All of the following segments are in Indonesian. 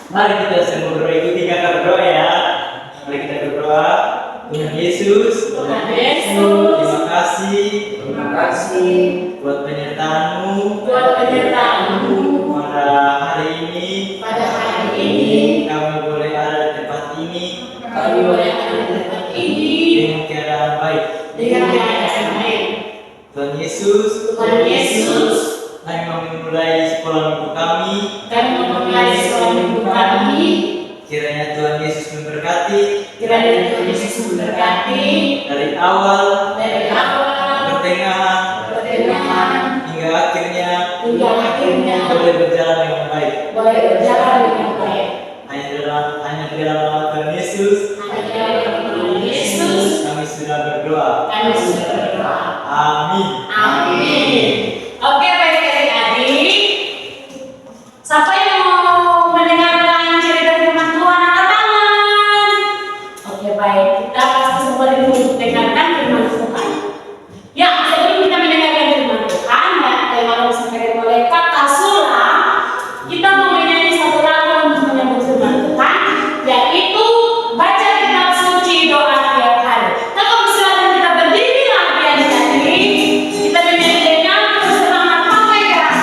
Mari kita semua berdoa, ikuti kakak berdoa ya. Mari kita berdoa. Tuhan Yesus, terima kasih buat penyertaan-Mu pada hari ini. Kami boleh ada di tempat ini dengan keadaan baik. Tuhan Yesus, kami memulai sekolah minggu kami. Kiranya Tuhan Yesus memberkati dari awal, pertengahan hingga akhirnya boleh berjalan dengan baik. Hanya di dalam nama Tuhan Yesus kami sudah berdoa. Amin. Oke, baik adik-adik. Siapa yang mau mendengarkan cerita firman Tuhan angkat tangan? Oke, baik. Kita pasti semua mendengarkan firman Tuhan. Ya, sebelum kita mendengarkan firman Tuhan, yang kalau disampaikan oleh Kakak Sula, kita mau menyanyi satu lagu untuk menyambut firman Tuhan, yaitu baca kitab suci doa tiap hari. Kakak silakan kita berdiri lagi adik-adik. Kita menyanyi dengan bersemangat pakai gerak.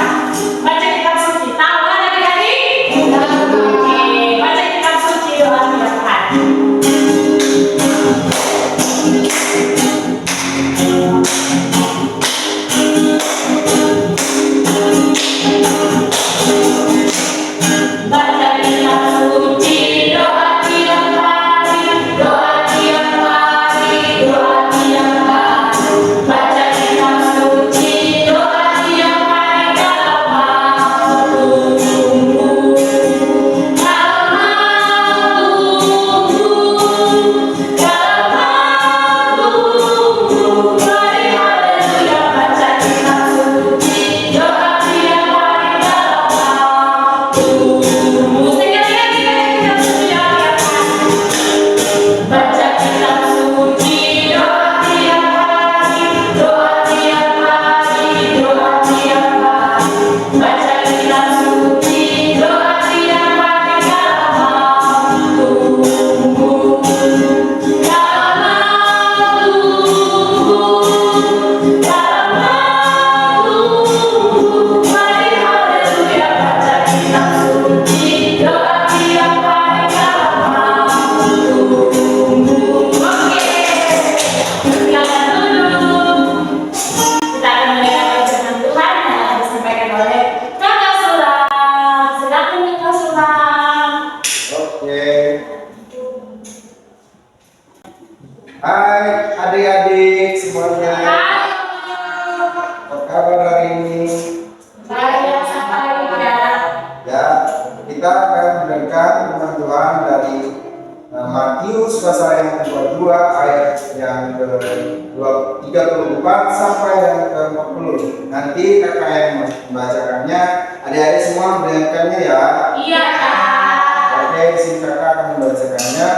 Baca kitab suci. Tahu kan adik-adik? Oke, baca kitab suci doa tiap hari. Baca kitab suci doa tiap hari, doa tiap hari, doa tiap hari. Baca kitab suci doa tiap hari dalam waktumu. Mari haleluya, baca kitab suci doa tiap hari dalam waktumu. Sekali lagi baca kitab suci doa tiap hari. Baca kitab suci doa tiap hari, doa tiap hari, doa tiap hari. Baca kitab suci doa tiap hari dalam waktumu. Mari haleluya, baca kitab suci doa tiap hari dalam waktumu. Oke, silakan duduk. Kita akan mendengarkan firman Tuhan yang akan disampaikan oleh Kakak Sulam. Silakan Kakak Sulam. Oke. Hai adik-adik semuanya. Halo. Apa kabar hari ini? Saya Saparia. Ya, kita akan mendengar firman Tuhan dari Matius pasal yang ke-22 ayat yang ke-34 sampai yang ke-40. Nanti kakak yang membacakannya, adik-adik semua mendengarkannya ya. Iya, Kak. Oke, di sini kakak akan membacakannya.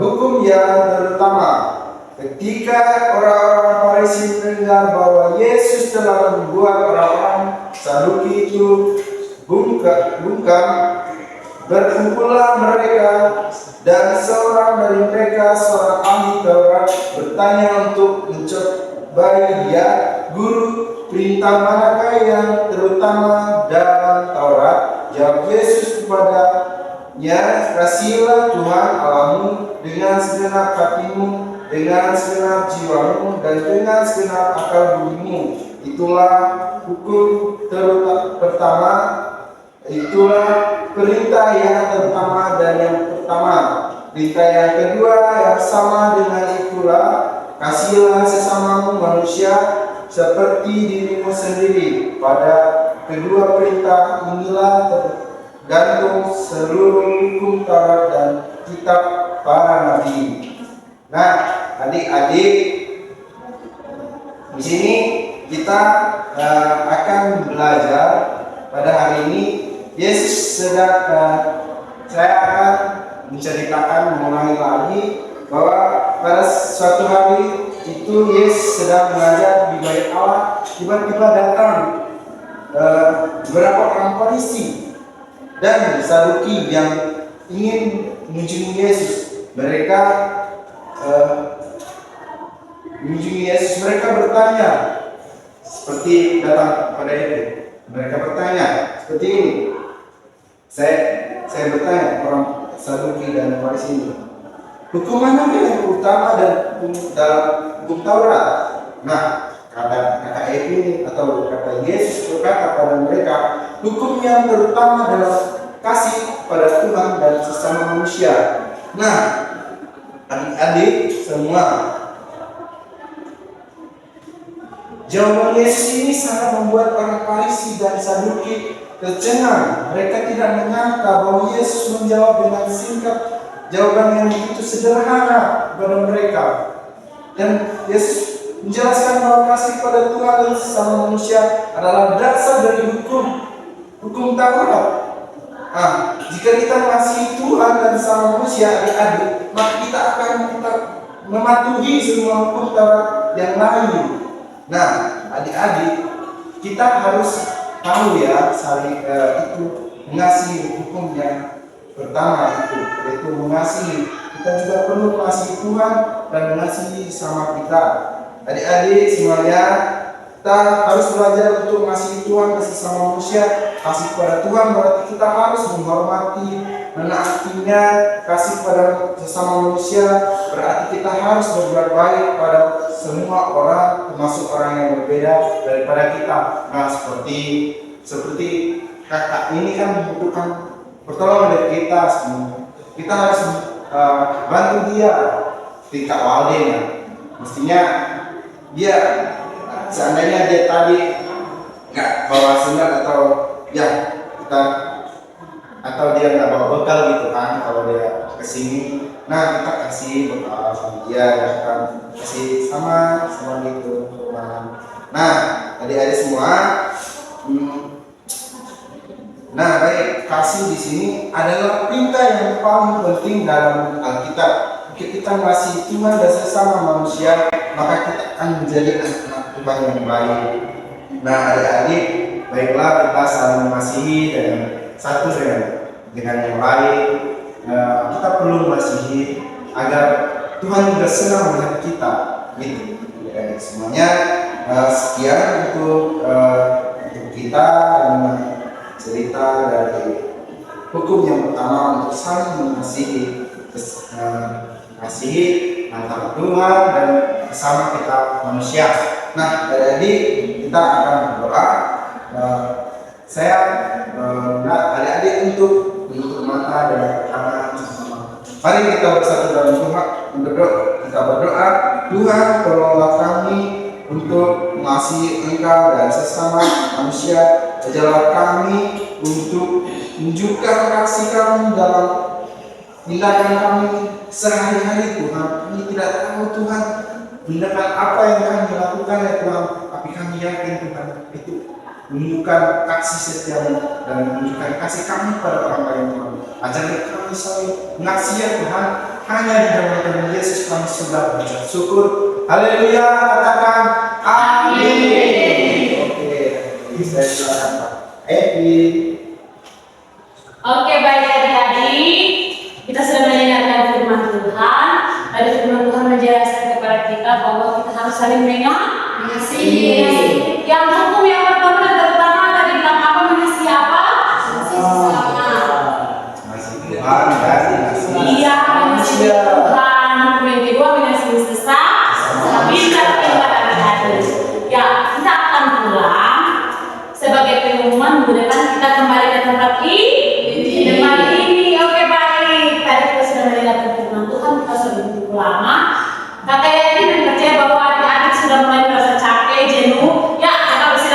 Hukum yang terutama. Ketika orang-orang Farisi mendengar bahwa Yesus telah membuat orang-orang Saduki itu bungkam, berkumpullah mereka, dan seorang dari mereka, seorang ahli Taurat, bertanya untuk mencobai dia, Guru, perintah manakah yang terutama dalam Taurat? Jawab Yesus kepadanya, kasihilah Tuhan Allahmu dengan segenap hatimu, dengan segenap jiwamu, dan dengan segenap akal budimu. Itulah hukum pertama. Itulah perintah yang pertama dan yang pertama. Perintah yang kedua yang sama dengan itulah, kasihilah sesamamu manusia seperti dirimu sendiri. Pada kedua perintah inilah tergantung seluruh hukum Taurat dan kitab para nabi. Nah, adik-adik, di sini kita akan belajar pada hari ini. Yesus sedang saya akan menceritakan, mengulangi lagi bahwa pada suatu hari itu Yesus sedang mengajar di bait Allah, tiba-tiba datang beberapa orang Farisi dan Saduki yang ingin mengunjungi Yesus. Mereka mengunjungi Yesus. Mereka bertanya seperti datang pada itu. Mereka bertanya seperti ini. Saya bertanya orang Saduki dan Farisi ini, hukum mana yang utama dan dalam hukum Taurat? Nah, kata ini atau kata Yesus berkata pada mereka, hukum yang terutama adalah kasih pada Tuhan dan sesama manusia. Nah, adik-adik semua, jawaban Yesus ini sangat membuat orang Farisi dan Saduki tercengang. Mereka tidak menyangka bahwa Yesus menjawab dengan singkat jawaban yang begitu sederhana kepada mereka. Dan Yesus menjelaskan bahwa kasih pada Tuhan dan sesama manusia adalah dasar dari hukum Taurat. Jika kita mengasihi Tuhan dan sesama manusia, adik-adik, maka kita akan mematuhi semua hukum Taurat yang lain. Nah, adik-adik, kita harus tahu ya, itu mengasihi hukum yang pertama itu, yaitu mengasihi. Kita juga perlu mengasihi Tuhan dan mengasihi sama kita. Adik-adik semuanya, kita harus belajar untuk mengasihi Tuhan dan sesama manusia. Kasih pada Tuhan berarti kita harus menghormati, menaatinya. Kasih pada sesama manusia berarti kita harus berbuat baik pada semua orang, termasuk orang yang berbeda daripada kita. Nah, seperti kakak ini kan membutuhkan pertolongan dari kita semua. Kita harus bantu dia, Kak Walden ya. Mestinya dia, seandainya dia tadi nggak bawa sunat atau dia nggak bawa bekal gitu kan, kalau dia kesini, nah kita kasih bekal sama dia, ya kan, kasih sama gitu. Nah, adik-adik semua, nah baik, kasih di sini adalah perintah yang paling penting dalam Alkitab. Jika kita mengasihi Tuhan dan sesama manusia, maka kita akan menjadi anak Tuhan yang baik. Nah, adik-adik, baiklah kita saling mengasihi dan satu dengan yang lain. Kita perlu mengasihi agar Tuhan juga senang melihat kita. Gitu. Ya, semuanya sekian untuk kita dan cerita dari hukum yang pertama untuk saling mengasihi, antara Tuhan dan bersama kita manusia. Nah, jadi kita akan berdoa. Saya adik-adik untuk mata dan tangan sama. Mari kita bersatu dalam Tuhan berdoa. Kita berdoa, Tuhan tolonglah kami untuk mengasihi Engkau dan sesama manusia. Ajarlah kami untuk menunjukkan kasih kami dalam tindakan kami sehari-hari. Tuhan, kami tidak tahu Tuhan tindakan apa yang kami lakukan ya Tuhan, tapi kami yakin Tuhan itu menunjukkan kasih setia dan menunjukkan kasih kami pada orang lain. Tuhan, ajarkan kami saling mengasihi ya Tuhan. Hanya di dalam nama Yesus kami sudah berucap syukur. Haleluya, katakan amin. Oke, saya silakan Pak Evi. Oke, baik adik-adik, kita sudah mendengarkan firman Tuhan. Dari firman Tuhan menjelaskan kepada kita bahwa kita harus saling mengasihi. Yang hukum yang pertama dan terutama tadi bilang apa? Mengasihi apa? Mengasihi Tuhan dan iya, mengasihi Tuhan. Hukum yang kedua mengasihi sesama. Bisa adik-adik. Ya, kita akan pulang sebagai pengumuman. Mudah-mudahan kita kembali ke tempat ini. Oke, baik. Tadi kita sudah mendengarkan firman Tuhan, kita sudah begitu lama. Kakak yakin dan percaya bahwa adik-adik sudah mulai merasa capek, jenuh. Ya, kakak bisa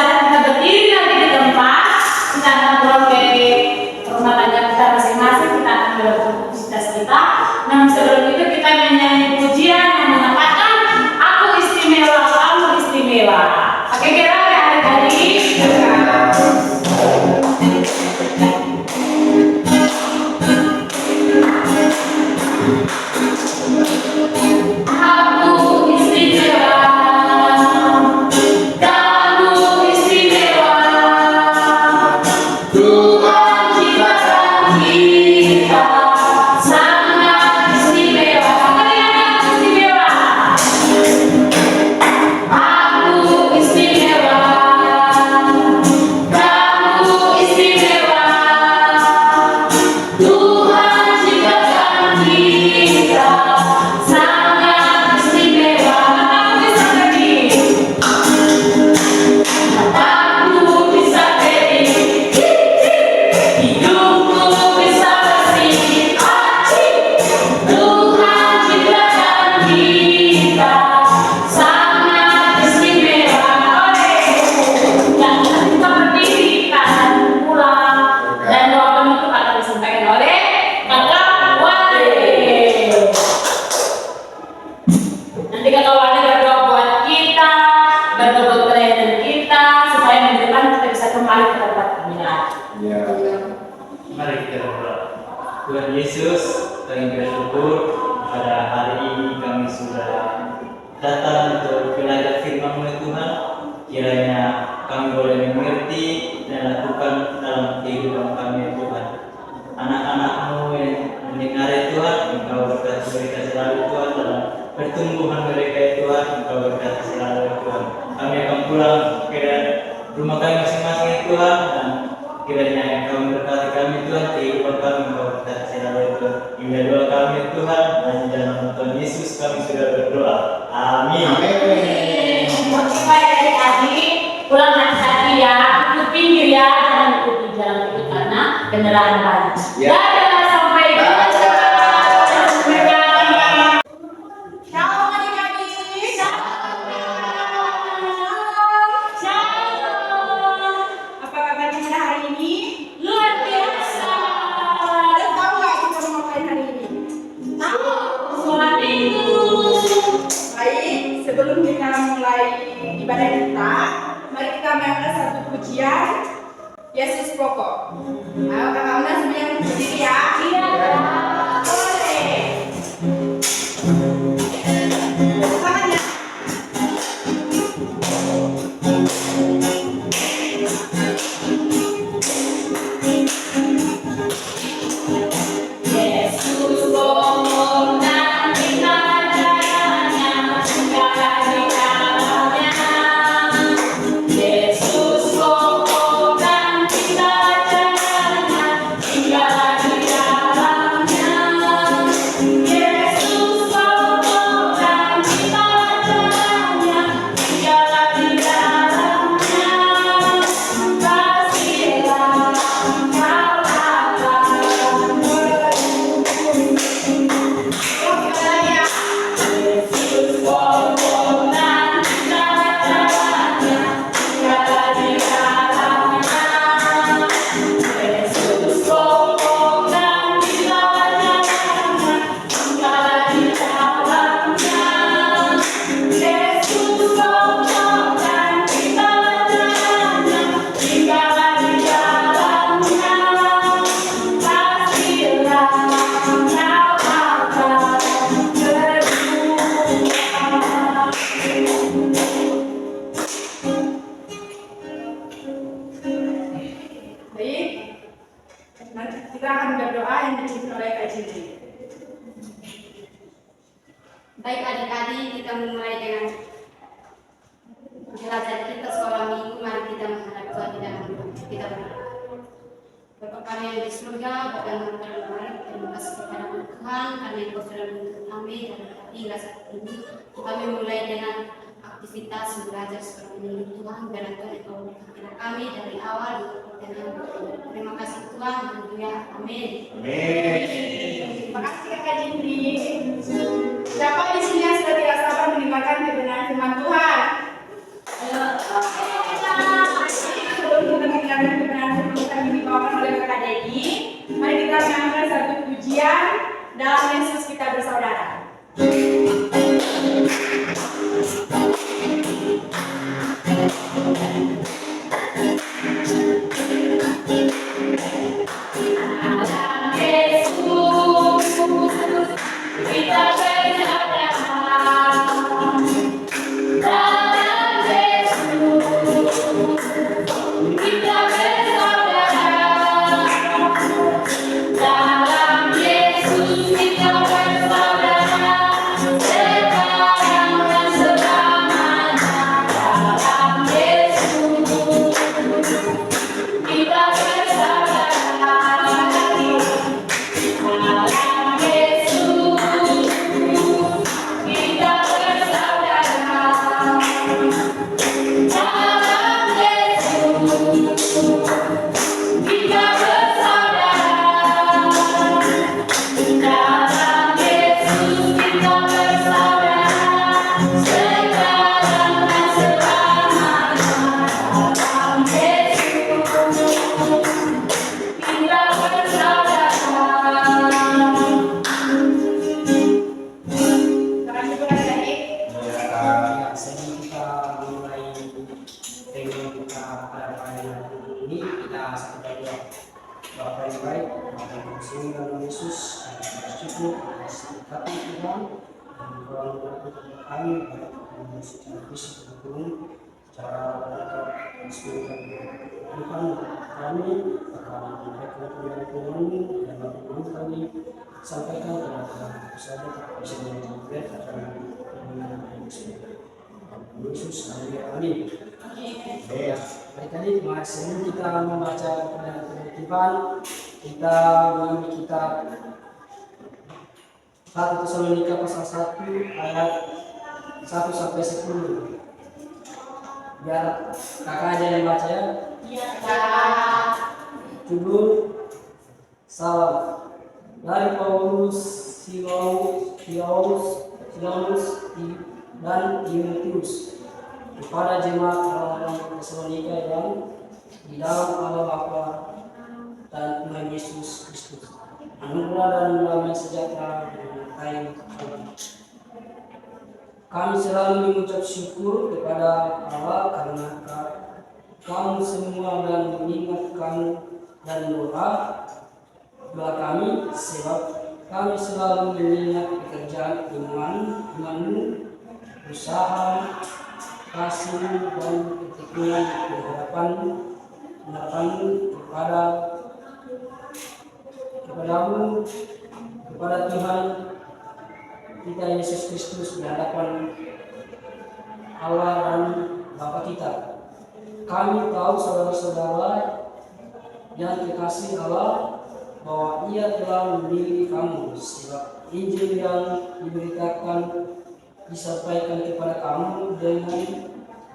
berdoa. Tuhan Yesus, kami bersyukur pada hari ini kami sudah datang untuk belajar firman-Mu ya Tuhan. Kiranya kami boleh mengerti dan lakukan dalam kehidupan kami ya Tuhan. Anak-anak-Mu yang mendengar ya Tuhan, Engkau berkati mereka selalu Tuhan dalam pertumbuhan mereka ya Tuhan, Engkau berkati selalu ya Tuhan. Kami akan pulang ke rumah kami masing-masing ya Tuhan, dan kiranya Engkau memberkati kami Tuhan, kehidupan kami Engkau berkati selalu ya Tuhan. Ini doa kami ya Tuhan, dan di dalam nama Tuhan Yesus kami sudah berdoa. Amin. Oke baik adik-adik, pulang hati-hati ya, ikut pinggir ya, jangan ikuti jalan itu karena kendaraan banyak. Ya. Dadah, sampai jumpa. Shalom adik-adik. Shalom. Apa kabarnya pada hari ini? Luar biasa. Ada tahu nggak kita mau ngapain hari ini? Tahu, sholat minggu. Baik, sebelum kita mulai ibadah kita, mari kita mainkan satu pujian Yesus pokok. Ayo kakak Una semuanya berdiri ya. Iya, boleh. Tangannya. Yesus pokok dan kita jalannya, segala di dalamnya. Yesus pokok dan kita jalannya, segala di dalamnya. Yesus pokok dan kita jalannya, segala di dalamnya. Kasihlah kau akan Yesus pokok dan kita jalannya, segala di dalamnya. Yesus pokok dan kita jalannya, segala di dalamnya. Yesus pokok dan kita jalannya, segala di dalamnya. Kasihlah kau akan berdua. Baik. Nanti kita akan berdoa yang dipimpin oleh Kak Cindy. Baik adik-adik, kita mulai dengan belajar kita sekolah minggu. Mari kita menghadap Tuhan di dalam doa. Kita berdoa. Bapa kami yang di surga, Bapa yang maha baik, terima kasih kepada Tuhan karena Engkau sudah menuntun kami dari hati hingga saat ini. Kami mulai dengan aktivitas belajar sekolah minggu Tuhan, dan Tuhan Engkau memberkati kami dari awal dan akhir. Terima kasih Tuhan, haleluya, amin. Terima kasih Kak Cindy. Siapa di sini yang sudah tidak sabar mendengarkan kebenaran firman Tuhan? Sebelum kita mendengarkan kebenaran firman Tuhan yang dibawakan oleh Kakak Dedi, mari kita menyanyikan satu pujian dalam Yesus kita bersaudara. Dalam Yesus kita bersaudara. Dalam Yesus kita bersaudara. Dalam Yesus kita bersaudara. Sekarang dan selamanya. Dalam Yesus kita bersaudara. Sehingga dalam Yesus bersyukur atas kata Tuhan dan Tuhan berkata kami baik secara fisik maupun secara spiritual. Tuhan kami akan memberikan Tuhan-Tuhan dan Tuhan kami sampaikan kepada sahabat bisa menjadi akan Yesus amin. Baik, tadi sebelum kita membaca kepada Tuhan, kita mengambil kitab 1 Tesalonika pasal 1 ayat 1 sampai 10. Biar kakak aja yang baca ya. Judul salam dari Paulus, Silaus dan Timotius kepada jemaat orang-orang Tesalonika yang di dalam Allah Bapa dan Tuhan Yesus Kristus. Anugerah dan damai sejahtera menyertai kalian. Kami selalu mengucap syukur kepada Allah karena kamu semua dan mengingat kamu dan doa kami, sebab kami selalu mengingat pekerjaan imanmu, usaha, kasih dan ketekunan pengharapanmu kepada Tuhan kita Yesus Kristus di hadapan Allah dan Bapa kita. Kami tahu saudara-saudara yang kekasih Allah bahwa Ia telah memilih kamu, sebab Injil yang diberitakan disampaikan kepada kamu dengan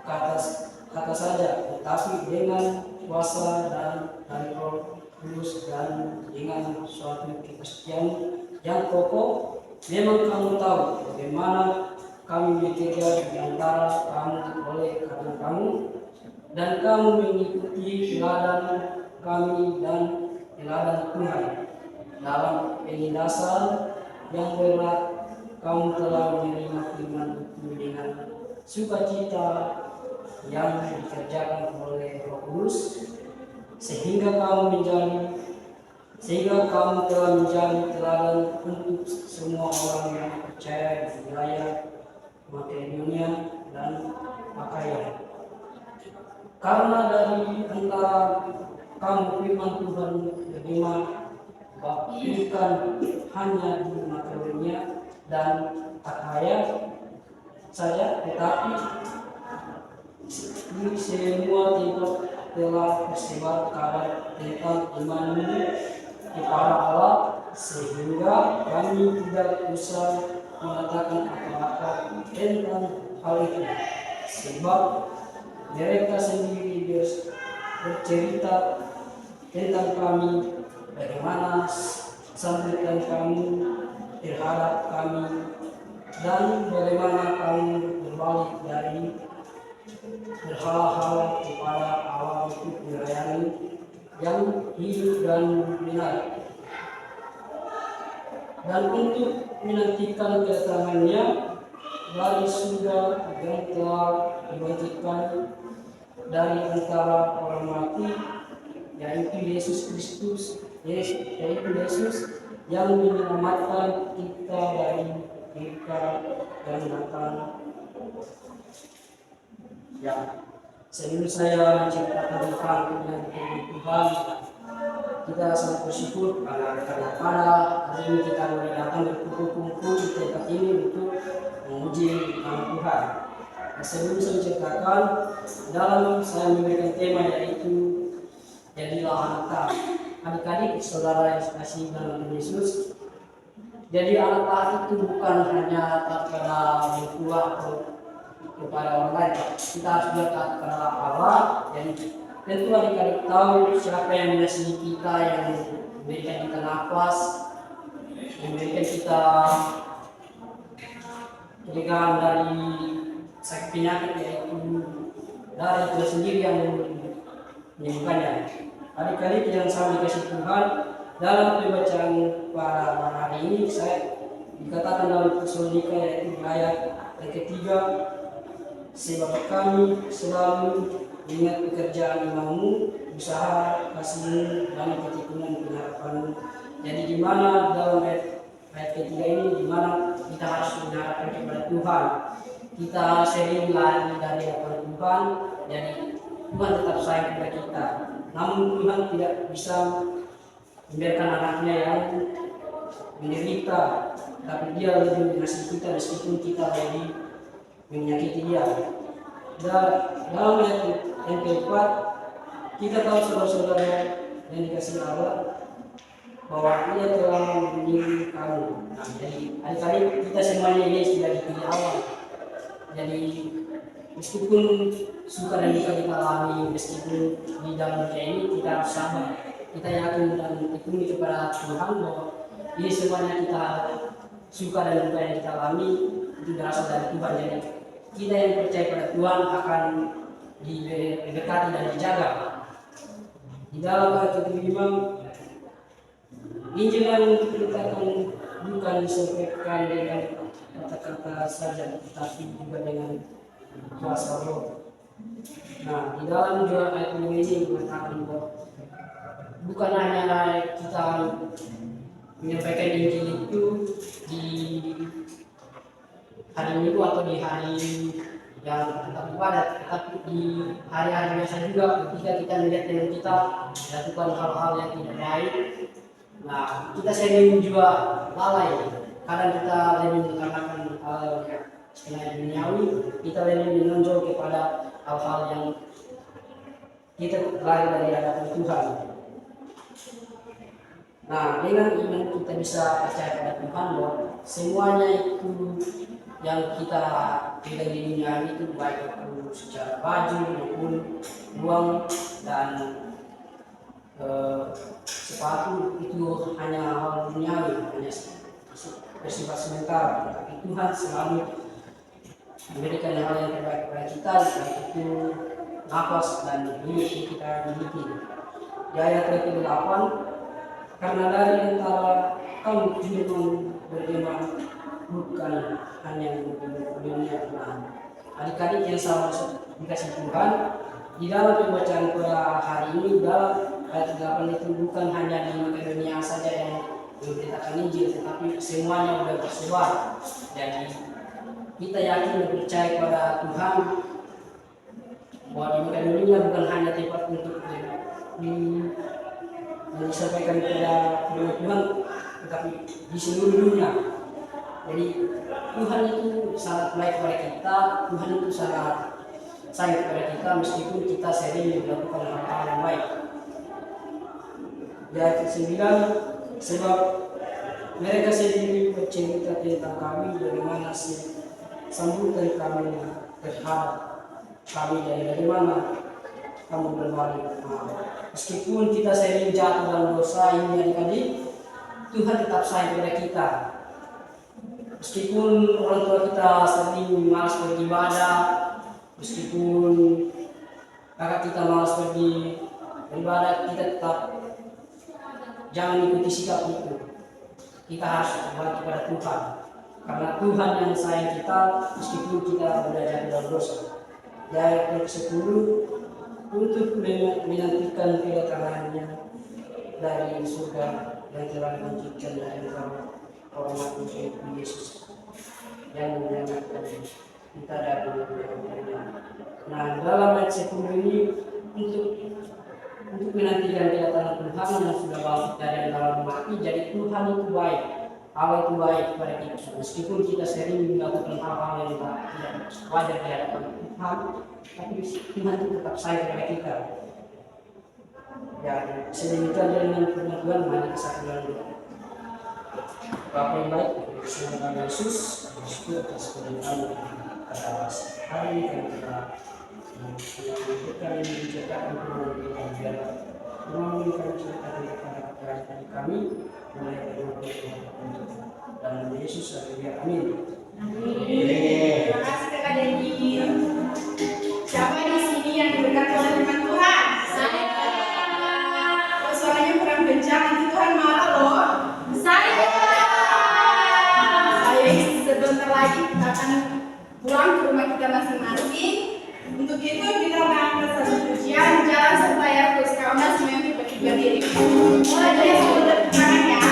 kata saja, tetapi dengan kuasa dan dari Roh Kudus dan dengan suatu kepastian yang kokoh. Memang kamu tahu bagaimana kami bekerja di antara kamu oleh karena kamu, dan kamu mengikuti teladan kami dan teladan Tuhan dalam penindasan yang berat. Kamu telah menerima firman itu dengan sukacita yang dikerjakan oleh Roh Kudus, sehingga kamu telah menjadi teladan untuk semua orang yang percaya di wilayah Makedonia dan Akaya. Karena dari antara kamu firman Tuhan menerima bukan hanya di Makedonia dan Akaya saja, tetapi di semua tempat telah tersebar kabar tentang imanmu kepada Allah, sehingga kami tidak usah mengatakan apa-apa tentang hal itu, sebab mereka sendiri bercerita tentang kami, bagaimana sambutan kamu terhadap kami dan bagaimana kamu berbalik dari berhala-hala kepada Allah itu melayani yang hidup dan benar, dan untuk menantikan kedatangannya dari surga yang telah dibangkitkan dari antara orang mati, yaitu Yesus Kristus, yaitu Yesus yang menyelamatkan kita dari mereka dan datang. Ya, sebelum saya menceritakan tentang kebenaran Tuhan, kita sangat bersyukur karena hari ini kita boleh datang berkumpul di tempat ini untuk memuji nama Tuhan. Nah, sebelum saya menceritakan, dalam saya memberikan tema yaitu jadilah anak taat. Adik-adik, saudara yang kasih dalam Yesus, jadi anak taat itu bukan hanya taat kepada orang tua atau kepada orang lain. Kita harus juga taat kepada Allah. Jadi tentu adik-adik tahu siapa yang mengasihi kita, yang memberikan kita nafas, memberikan kita pencegahan dari sakit penyakit, yaitu dari Tuhan sendiri yang menyembuhkannya. Adik-adik yang sama dikasih Tuhan, dalam pembacaan pada hari ini saya dikatakan dalam Tesalonika yaitu ayat yang ketiga, sebab kami selalu ingat pekerjaan imanmu, usaha, kasihmu, dan ketekunan pengharapanmu Jadi di mana dalam ayat ketiga ini, di mana kita harus mengharapkan kepada Tuhan. Kita sering lari dari hadapan Tuhan, jadi Tuhan tetap sayang kepada kita. Namun Tuhan tidak bisa membiarkan anaknya yang menderita, tapi Dia lebih mengasihi kita meskipun kita lebih menyakiti Dia. Dan dalam ayat yang keempat, kita tahu saudara-saudara yang dikasihi Allah bahwa Ia telah memilih kamu. Nah, jadi adik-adik kita semuanya ini sudah dipilih Allah. Jadi meskipun suka dan duka kita alami, meskipun di dalam dunia ini kita harus sabar. Kita yakin dan tekuni kepada Tuhan bahwa ini semuanya kita suka dan duka yang kita alami itu berasal dari Tuhan. Jadi kita yang percaya pada Tuhan akan diberkati dan dijaga. Di dalam ayat kelima, Injil yang diberitakan bukan disampaikan dengan kata-kata saja, tetapi juga dengan kuasa Roh. Nah, di dalam juga ayat ini mengatakan bahwa bukan hanya kita menyampaikan Injil itu di hari Minggu atau di hari yang tetap ibadat, tetapi di hari-hari biasa juga ketika kita melihat teman kita melakukan hal-hal yang tidak baik. Nah, kita sering juga lalai. Kadang kita lebih mengutamakan hal yang setengah duniawi, kita lebih menonjol kepada hal-hal yang kita lari dari hadapan Tuhan. Nah, dengan iman kita bisa percaya pada Tuhan bahwa semuanya itu yang kita pegang di dunia itu, baik itu secara baju maupun uang dan sepatu, itu hanya hal duniawi, hanya bersifat sementara. Tapi Tuhan selalu memberikan hal yang terbaik kepada kita, baik itu nafas dan hidup yang kita miliki. Di ayat ke-8, karena dari antara kamu memang berjemaah bukan hanya dunia. Nah, adik-adik yang sama dikasih Tuhan, di dalam pembacaan pada hari ini dalam ayat 8 itu bukan hanya di Makedonia saja yang memberitakan Injil, tetapi semuanya sudah tersebar. Jadi kita yakin dan percaya pada Tuhan bahwa di Makedonia bukan hanya tempat untuk disampaikan kepada Tuhan, tetapi di seluruh dunia. Jadi Tuhan itu sangat baik kepada kita, Tuhan itu sangat sayang kepada kita meskipun kita sering melakukan hal-hal yang baik. Di ayat 9, sebab mereka sendiri bercerita tentang kami bagaimana sambutan kami terhadap kami dan bagaimana kamu berbalik. Meskipun kita sering jatuh dalam dosa ini adik-adik, Tuhan tetap sayang kepada kita. Meskipun orang tua kita sering malas beribadah, meskipun kakak kita malas pergi beribadah, kita tetap jangan ikuti sikap itu. Kita harus kembali kepada Tuhan, karena Tuhan yang sayang kita meskipun kita belajar dalam dosa. Di ayat 10, untuk menantikan kedatangannya dari surga yang telah dijanjikan dari orang mati Yesus yang menyelamatkan kita dari dunia. Nah, dalam ayat 10 ini untuk menantikan kedatangan Tuhan yang sudah bangkit dari dalam mati. Jadi Tuhan itu baik, Allah itu baik kepada kita. Meskipun kita sering melakukan hal-hal yang tidak wajar di hadapan Tuhan, tapi Tuhan itu tetap sayang kepada kita. Ya, sedemikian dengan firman Tuhan, mari kita satu Bapa yang baik, bersama dengan Yesus, bersyukur atas firman-Mu atas hari ini kami telah mengumpulkan ini menceritakan firman-Mu yang biar kami ceritakan kepada kami mulai dari firman-Mu dan nama Yesus biar amin. Terima kasih Kakak Denny. Siapa di sini yang diberkati oleh firman Tuhan? Saya. Kalau suaranya kurang kencang, nanti Tuhan marah loh. Saya. Sebentar lagi kita akan pulang ke rumah kita masing-masing. Untuk itu kita mengangkat satu pujian, jalan supaya terus kawan masih memiliki berdiri. Mulai dari 10 detik tangan ya.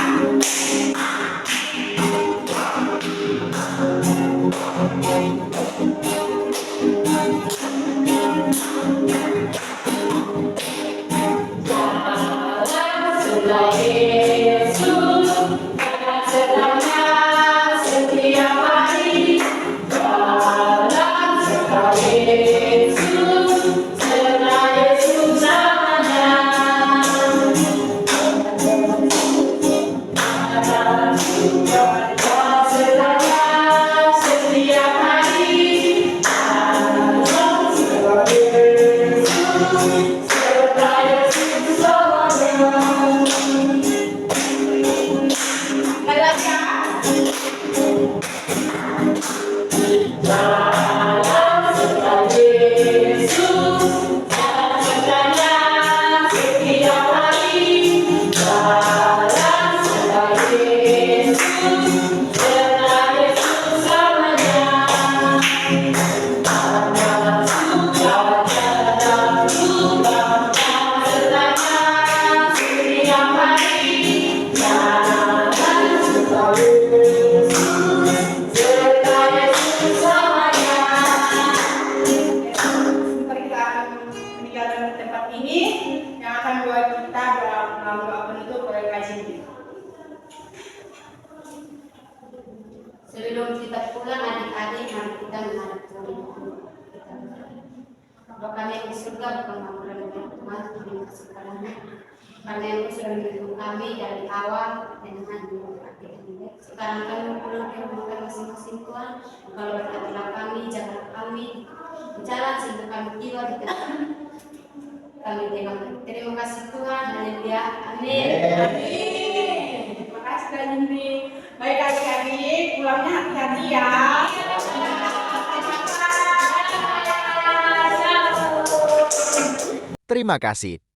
Sebelum kita pulang adik-adik, mari kita menghadap Tuhan. Bapa kami yang di surga, berkemakmuran dengan Tuhan, terima kasih padanya. Karena Engkau sudah mendukung kami dari awal dengan akhir ini. Sekarang kami pulang ke rumah masing-masing Tuhan. Kalau berkatalah kami, jaga kami, berjalan sehingga kami tiba di tempat. Kami terima kasih Tuhan, haleluya, amin. Terima kasih Kak Jimmy. Baik adik-adik, pulangnya hati-hati ya. Terima kasih